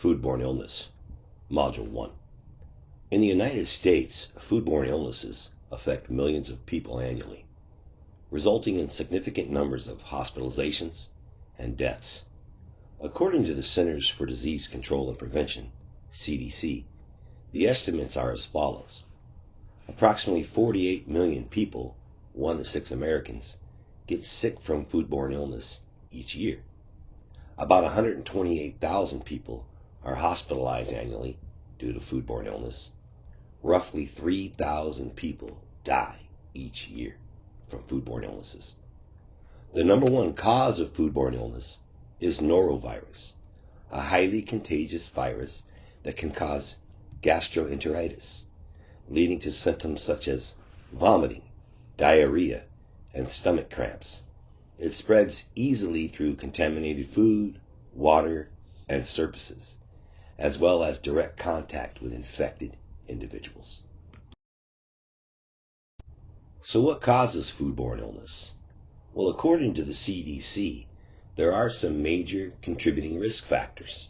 Foodborne illness, Module 1. In the United States, foodborne illnesses affect millions of people annually, resulting in significant numbers of hospitalizations and deaths. According to the Centers for Disease Control and Prevention, CDC, the estimates are as follows. Approximately 48 million people, 1 to 6 Americans, get sick from foodborne illness each year. About 128,000 people are hospitalized annually due to foodborne illness. Roughly 3,000 people die each year from foodborne illnesses. The number one cause of foodborne illness is norovirus, a highly contagious virus that can cause gastroenteritis, leading to symptoms such as vomiting, diarrhea, and stomach cramps. It spreads easily through contaminated food, water, and surfaces, as well as direct contact with infected individuals. So what causes foodborne illness? Well, according to the CDC, there are some major contributing risk factors.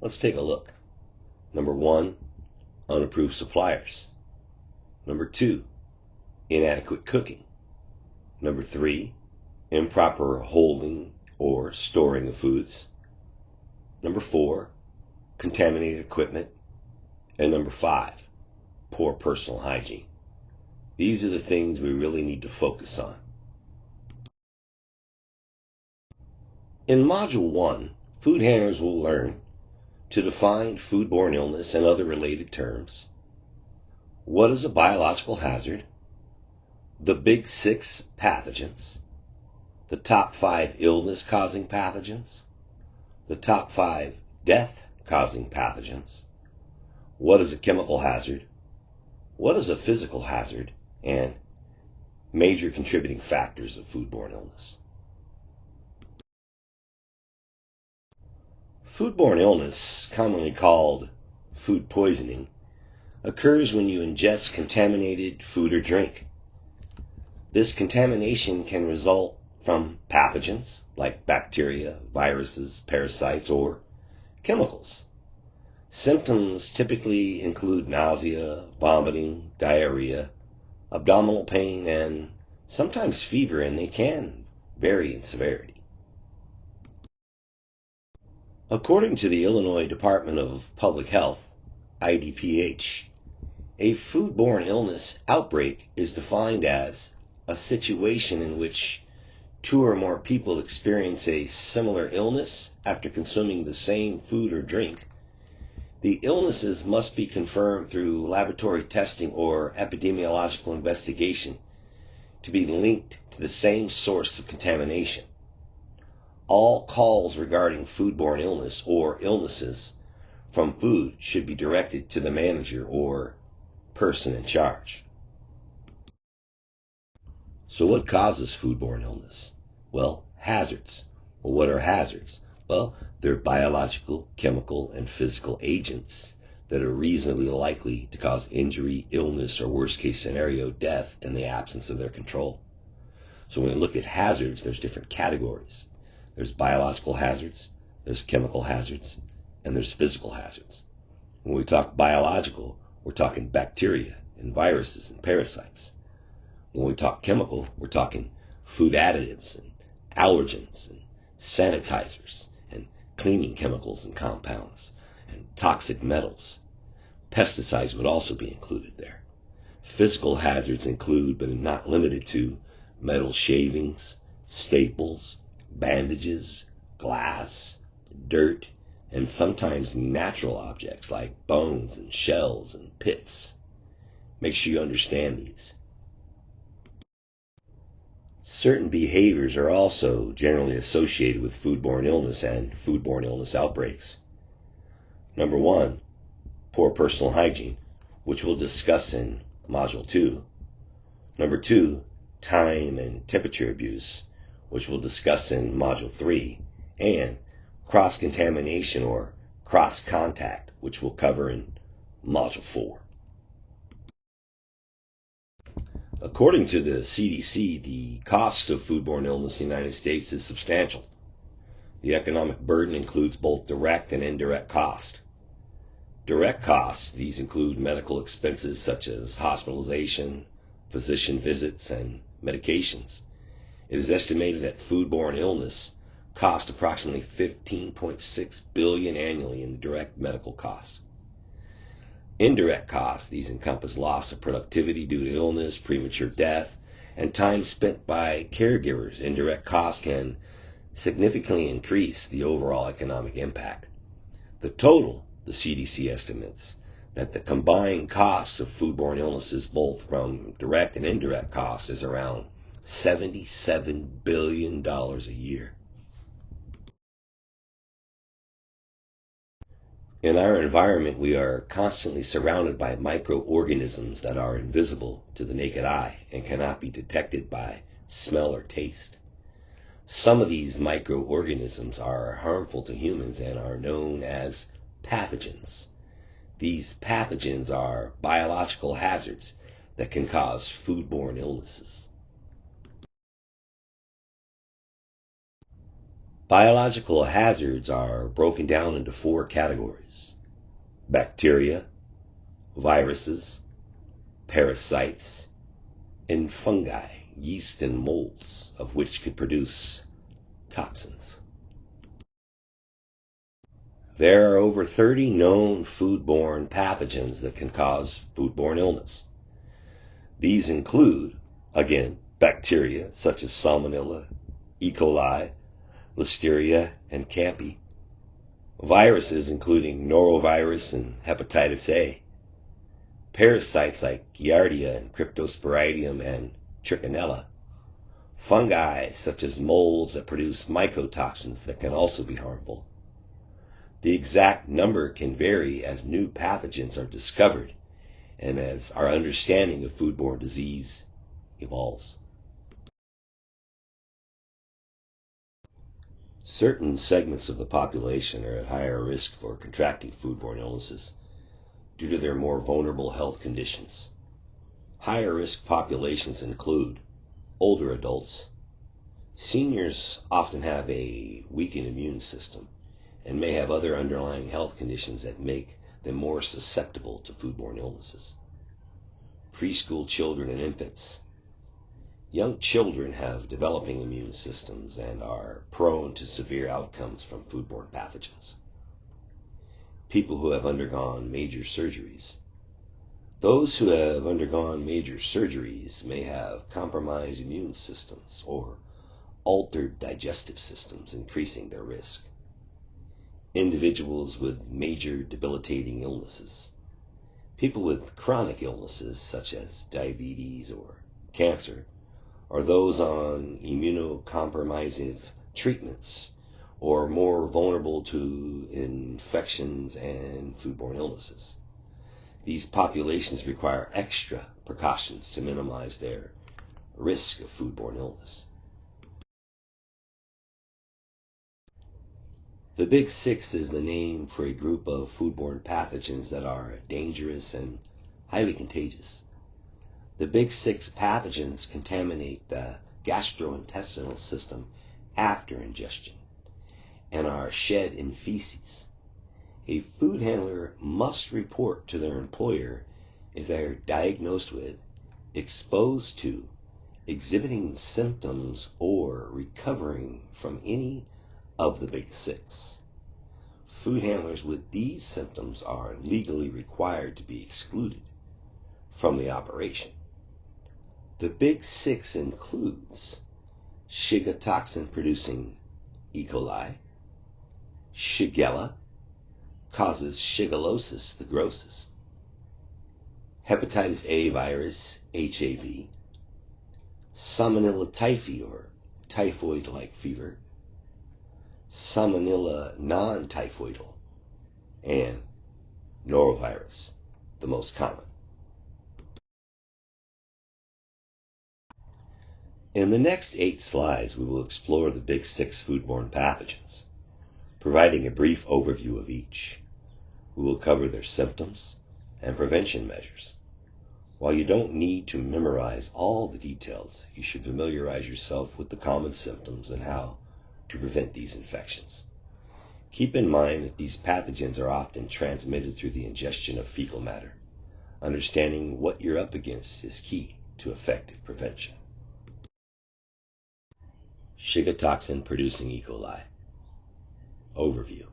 Let's take a look. Number 1, unapproved suppliers. Number 2, inadequate cooking. Number 3, improper holding or storing of foods. Number 4, contaminated equipment. And number 5, poor personal hygiene. These are the things we really need to focus on. In Module 1, food handlers will learn to define foodborne illness and other related terms. What is a biological hazard? The big 6 pathogens. The top 5 illness-causing pathogens. The top 5 death-causing pathogens. What is a chemical hazard? What is a physical hazard? And major contributing factors of foodborne illness. Foodborne illness, commonly called food poisoning, occurs when you ingest contaminated food or drink. This contamination can result from pathogens like bacteria, viruses, parasites, or chemicals. Symptoms typically include nausea, vomiting, diarrhea, abdominal pain, and sometimes fever, and they can vary in severity. According to the Illinois Department of Public Health, IDPH, a foodborne illness outbreak is defined as a situation in which 2 or more people experience a similar illness after consuming the same food or drink. The illnesses must be confirmed through laboratory testing or epidemiological investigation to be linked to the same source of contamination. All calls regarding foodborne illness or illnesses from food should be directed to the manager or person in charge. So what causes foodborne illness? Well, hazards. Well, what are hazards? Well, they're biological, chemical, and physical agents that are reasonably likely to cause injury, illness, or worst case scenario, death in the absence of their control. So when we look at hazards, there's different categories. There's biological hazards, there's chemical hazards, and there's physical hazards. When we talk biological, we're talking bacteria and viruses and parasites. When we talk chemical, we're talking food additives and allergens and sanitizers and cleaning chemicals and compounds and toxic metals. Pesticides would also be included there. Physical hazards include, but are not limited to, metal shavings, staples, bandages, glass, dirt, and sometimes natural objects like bones and shells and pits. Make sure you understand these. Certain behaviors are also generally associated with foodborne illness and foodborne illness outbreaks. Number 1, poor personal hygiene, which we'll discuss in Module 2. Number 2, time and temperature abuse, which we'll discuss in Module 3. And cross-contamination or cross-contact, which we'll cover in Module 4. According to the CDC, the cost of foodborne illness in the United States is substantial. The economic burden includes both direct and indirect cost. Direct costs, these include medical expenses such as hospitalization, physician visits, and medications. It is estimated that foodborne illness costs approximately $15.6 billion annually in direct medical costs. Indirect costs, these encompass loss of productivity due to illness, premature death, and time spent by caregivers. Indirect costs can significantly increase the overall economic impact. The CDC estimates that the combined costs of foodborne illnesses, both from direct and indirect costs, is around $77 billion a year. In our environment, we are constantly surrounded by microorganisms that are invisible to the naked eye and cannot be detected by smell or taste. Some of these microorganisms are harmful to humans and are known as pathogens. These pathogens are biological hazards that can cause foodborne illnesses. Biological hazards are broken down into 4 categories: bacteria, viruses, parasites, and fungi, yeast and molds, of which could produce toxins. There are over 30 known foodborne pathogens that can cause foodborne illness. These include, again, bacteria such as Salmonella, E. coli, Listeria, and Campi. Viruses including norovirus and hepatitis A. Parasites like Giardia and Cryptosporidium and Trichinella. Fungi such as molds that produce mycotoxins that can also be harmful. The exact number can vary as new pathogens are discovered and as our understanding of foodborne disease evolves. Certain segments of the population are at higher risk for contracting foodborne illnesses due to their more vulnerable health conditions. Higher risk populations include older adults. Seniors often have a weakened immune system and may have other underlying health conditions that make them more susceptible to foodborne illnesses. Preschool children and infants. Young children have developing immune systems and are prone to severe outcomes from foodborne pathogens. People who have undergone major surgeries. Those who have undergone major surgeries may have compromised immune systems or altered digestive systems, increasing their risk. Individuals with major debilitating illnesses. People with chronic illnesses such as diabetes or cancer, or those on immunocompromissive treatments, or more vulnerable to infections and foodborne illnesses. These populations require extra precautions to minimize their risk of foodborne illness. The Big Six is the name for a group of foodborne pathogens that are dangerous and highly contagious. The Big Six pathogens contaminate the gastrointestinal system after ingestion and are shed in feces. A food handler must report to their employer if they are diagnosed with, exposed to, exhibiting symptoms, or recovering from any of the Big Six. Food handlers with these symptoms are legally required to be excluded from the operation. The Big Six includes Shiga toxin-producing E. coli. Shigella causes shigellosis, the grossest. Hepatitis A virus, HAV. Salmonella typhi, or typhoid-like fever. Salmonella non-typhoidal. And norovirus, the most common. In the next 8 slides, we will explore the Big Six foodborne pathogens, providing a brief overview of each. We will cover their symptoms and prevention measures. While you don't need to memorize all the details, you should familiarize yourself with the common symptoms and how to prevent these infections. Keep in mind that these pathogens are often transmitted through the ingestion of fecal matter. Understanding what you're up against is key to effective prevention. Shiga toxin producing E. coli. Overview.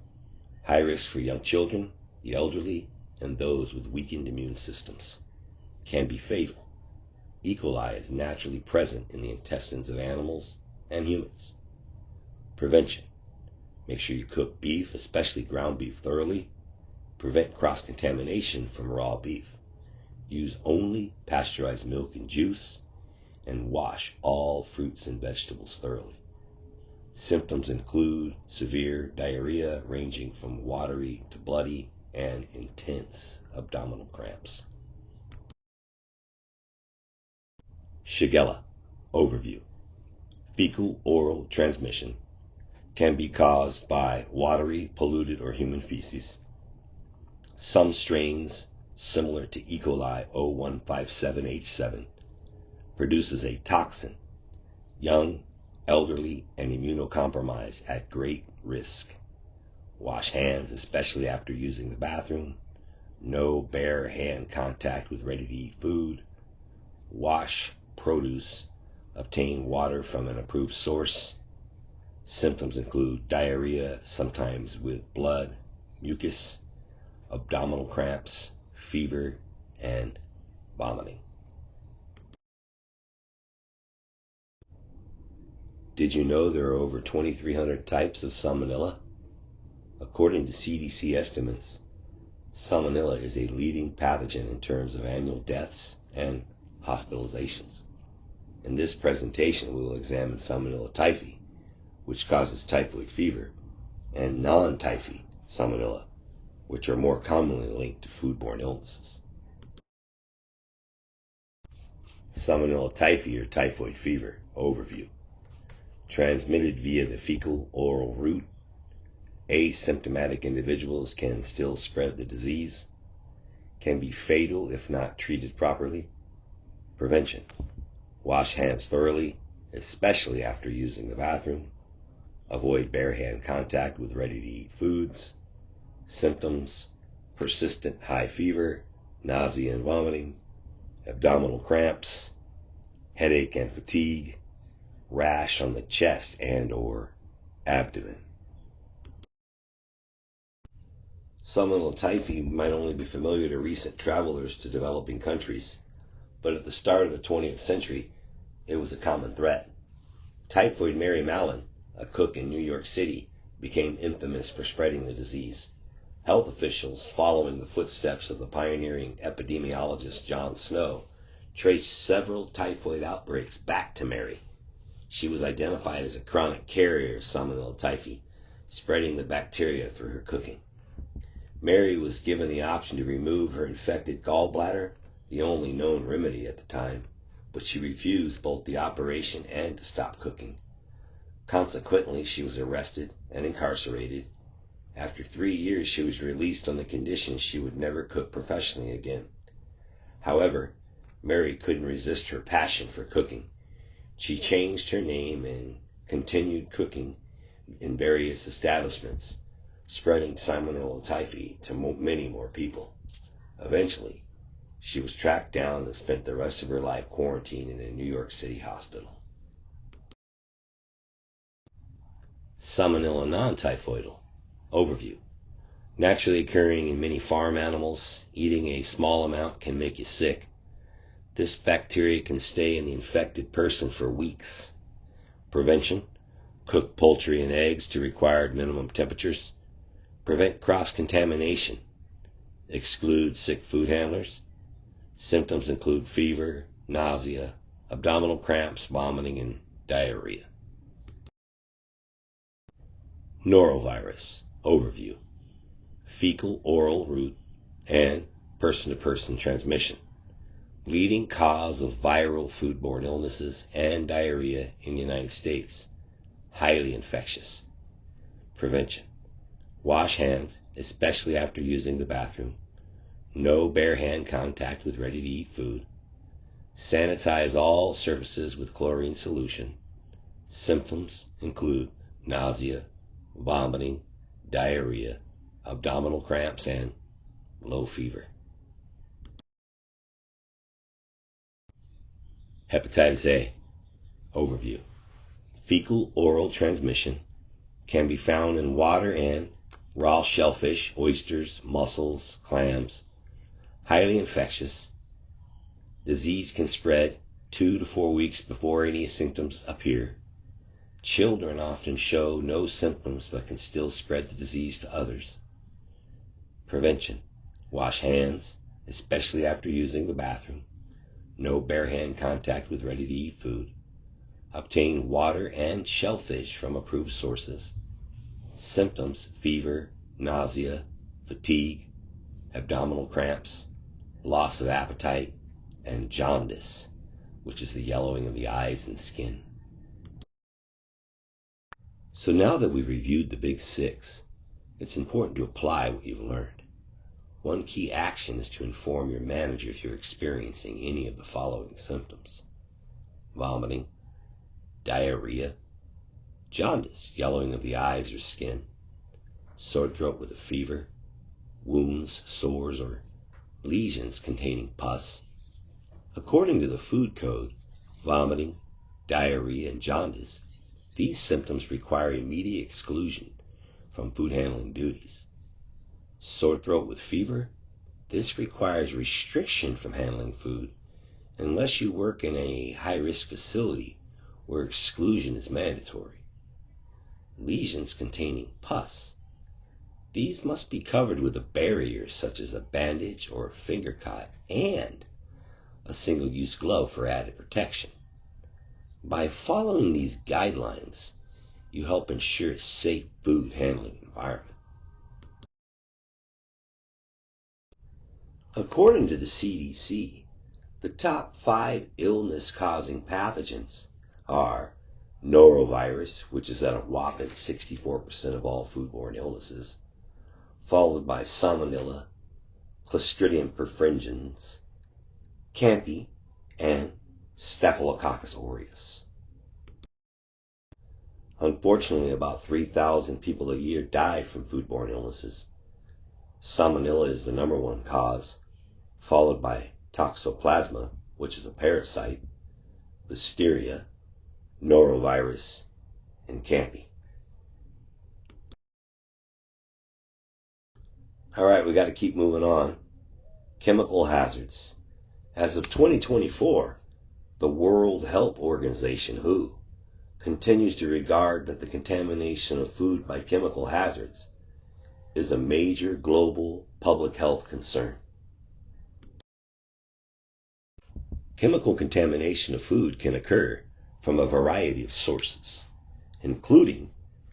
High risk for young children, the elderly, and those with weakened immune systems. Can be fatal. E. coli is naturally present in the intestines of animals and humans. Prevention. Make sure you cook beef, especially ground beef, thoroughly. Prevent cross-contamination from raw beef. Use only pasteurized milk and juice, and wash all fruits and vegetables thoroughly. Symptoms include severe diarrhea ranging from watery to bloody and intense abdominal cramps. Shigella. Overview. Fecal-oral transmission can be caused by watery, polluted, or human feces. Some strains, similar to E. coli 0157H7, produces a toxin. Young, elderly, and immunocompromised at great risk. Wash hands, especially after using the bathroom. No bare hand contact with ready-to-eat food. Wash produce. Obtain water from an approved source. Symptoms include diarrhea, sometimes with blood, mucus, abdominal cramps, fever, and vomiting. Did you know there are over 2,300 types of Salmonella? According to CDC estimates, Salmonella is a leading pathogen in terms of annual deaths and hospitalizations. In this presentation, we will examine Salmonella typhi, which causes typhoid fever, and non-typhi Salmonella, which are more commonly linked to foodborne illnesses. Salmonella typhi, or typhoid fever. Overview. Transmitted via the fecal-oral route. Asymptomatic individuals can still spread the disease. Can be fatal if not treated properly. Prevention. Wash hands thoroughly, especially after using the bathroom. Avoid bare hand contact with ready-to-eat foods. Symptoms: persistent high fever, nausea and vomiting, abdominal cramps, headache and fatigue, rash on the chest and/or abdomen. Salmonella typhi might only be familiar to recent travelers to developing countries, but at the start of the 20th century, it was a common threat. Typhoid Mary Mallon, a cook in New York City, became infamous for spreading the disease. Health officials, following the footsteps of the pioneering epidemiologist John Snow, traced several typhoid outbreaks back to Mary. She was identified as a chronic carrier of Salmonella typhi, spreading the bacteria through her cooking. Mary was given the option to remove her infected gallbladder, the only known remedy at the time, but she refused both the operation and to stop cooking. Consequently, she was arrested and incarcerated. After 3 years, she was released on the condition she would never cook professionally again. However, Mary couldn't resist her passion for cooking. She changed her name and continued cooking in various establishments, spreading Salmonella typhi to many more people. Eventually, she was tracked down and spent the rest of her life quarantined in a New York City hospital. Salmonella non-typhoidal. Overview. Naturally occurring in many farm animals, eating a small amount can make you sick. This bacteria can stay in the infected person for weeks. Prevention. Cook poultry and eggs to required minimum temperatures. Prevent cross-contamination. Exclude sick food handlers. Symptoms include fever, nausea, abdominal cramps, vomiting, and diarrhea. Norovirus. Overview. Fecal-oral route and person-to-person transmission. Leading cause of viral foodborne illnesses and diarrhea in the United States. Highly infectious. Prevention. Wash hands, especially after using the bathroom. No bare hand contact with ready-to-eat food. Sanitize all surfaces with chlorine solution. Symptoms include nausea, vomiting, diarrhea, abdominal cramps, and low fever. Hepatitis A. Overview. Fecal-oral transmission can be found in water and raw shellfish, oysters, mussels, clams. Highly infectious. Disease can spread 2 to 4 weeks before any symptoms appear. Children often show no symptoms but can still spread the disease to others. Prevention. Wash hands, especially after using the bathroom. No bare hand contact with ready-to-eat food. Obtain water and shellfish from approved sources. Symptoms: fever, nausea, fatigue, abdominal cramps, loss of appetite, and jaundice, which is the yellowing of the eyes and skin. So now that we've reviewed the big six, it's important to apply what you've learned. One key action is to inform your manager if you're experiencing any of the following symptoms: vomiting, diarrhea, jaundice, yellowing of the eyes or skin, sore throat with a fever, wounds, sores, or lesions containing pus. According to the food code, vomiting, diarrhea, and jaundice, these symptoms require immediate exclusion from food handling duties. Sore throat with fever, this requires restriction from handling food unless you work in a high-risk facility where exclusion is mandatory. Lesions containing pus, these must be covered with a barrier such as a bandage or a finger cot and a single-use glove for added protection. By following these guidelines, you help ensure a safe food handling environment. According to the CDC, the top 5 illness-causing pathogens are norovirus, which is at a whopping 64% of all foodborne illnesses, followed by Salmonella, Clostridium perfringens, Campi, and Staphylococcus aureus. Unfortunately, about 3,000 people a year die from foodborne illnesses. Salmonella is the number 1 cause, followed by Toxoplasma, which is a parasite, Listeria, norovirus, and Campi. All right, we got to keep moving on. Chemical hazards. As of 2024, the World Health Organization, WHO, continues to regard that the contamination of food by chemical hazards is a major global public health concern. Chemical contamination of food can occur from a variety of sources, including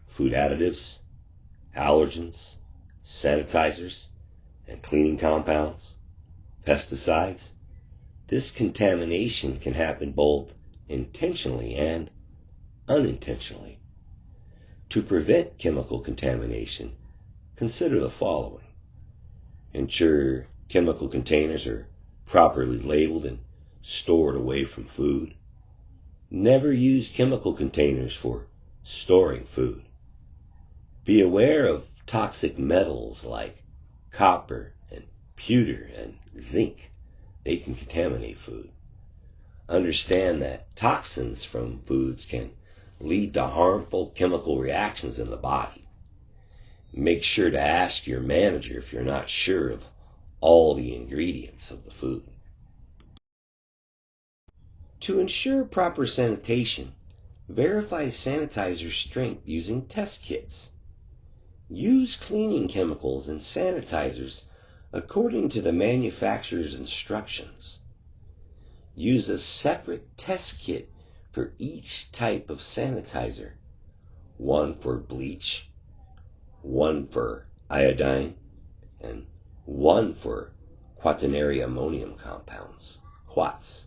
food additives, allergens, sanitizers, and cleaning compounds, pesticides. This contamination can happen both intentionally and unintentionally. To prevent chemical contamination, consider the following. Ensure chemical containers are properly labeled and stored away from food. Never use chemical containers for storing food. Be aware of toxic metals like copper and pewter and zinc. They can contaminate food. Understand that toxins from foods can lead to harmful chemical reactions in the body. Make sure to ask your manager if you're not sure of all the ingredients of the food. To ensure proper sanitation, verify sanitizer strength using test kits. Use cleaning chemicals and sanitizers according to the manufacturer's instructions. Use a separate test kit for each type of sanitizer. One for bleach, one for iodine, and one for quaternary ammonium compounds, QUATs.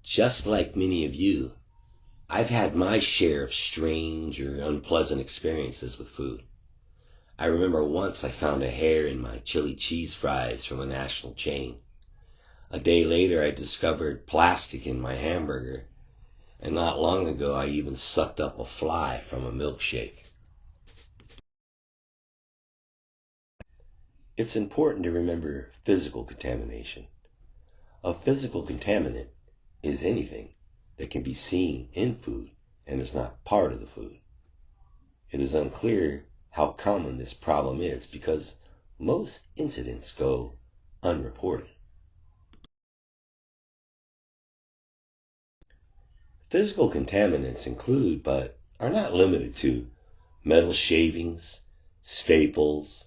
Just like many of you, I've had my share of strange or unpleasant experiences with food. I remember once I found a hair in my chili cheese fries from a national chain. A day later, I discovered plastic in my hamburger. And not long ago, I even sucked up a fly from a milkshake. It's important to remember physical contamination. A physical contaminant is anything that can be seen in food and is not part of the food. It is unclear how common this problem is because most incidents go unreported. Physical contaminants include, but are not limited to, metal shavings, staples,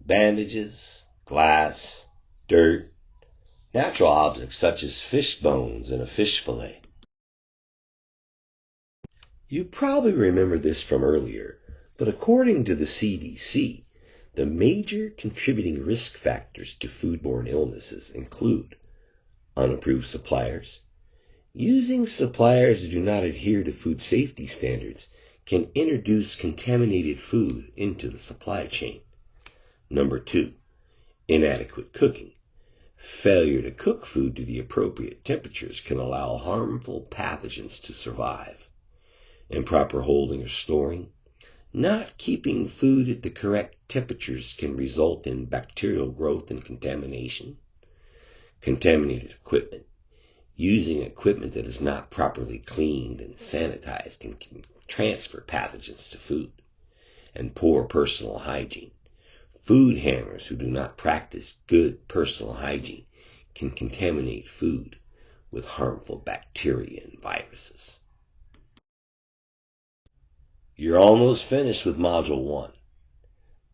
bandages, glass, dirt, natural objects such as fish bones and a fish fillet. You probably remember this from earlier, but according to the CDC, the major contributing risk factors to foodborne illnesses include unapproved suppliers. Using suppliers who do not adhere to food safety standards can introduce contaminated food into the supply chain. Number 2, inadequate cooking. Failure to cook food to the appropriate temperatures can allow harmful pathogens to survive. Improper holding or storing. Not keeping food at the correct temperatures can result in bacterial growth and contamination. Contaminated equipment. Using equipment that is not properly cleaned and sanitized can transfer pathogens to food. And poor personal hygiene. Food handlers who do not practice good personal hygiene can contaminate food with harmful bacteria and viruses. You're almost finished with Module 1.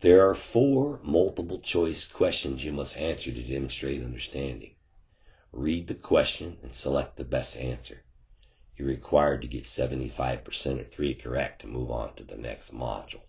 There are 4 multiple choice questions you must answer to demonstrate understanding. Read the question and select the best answer. You're required to get 75% or 3 correct to move on to the next module.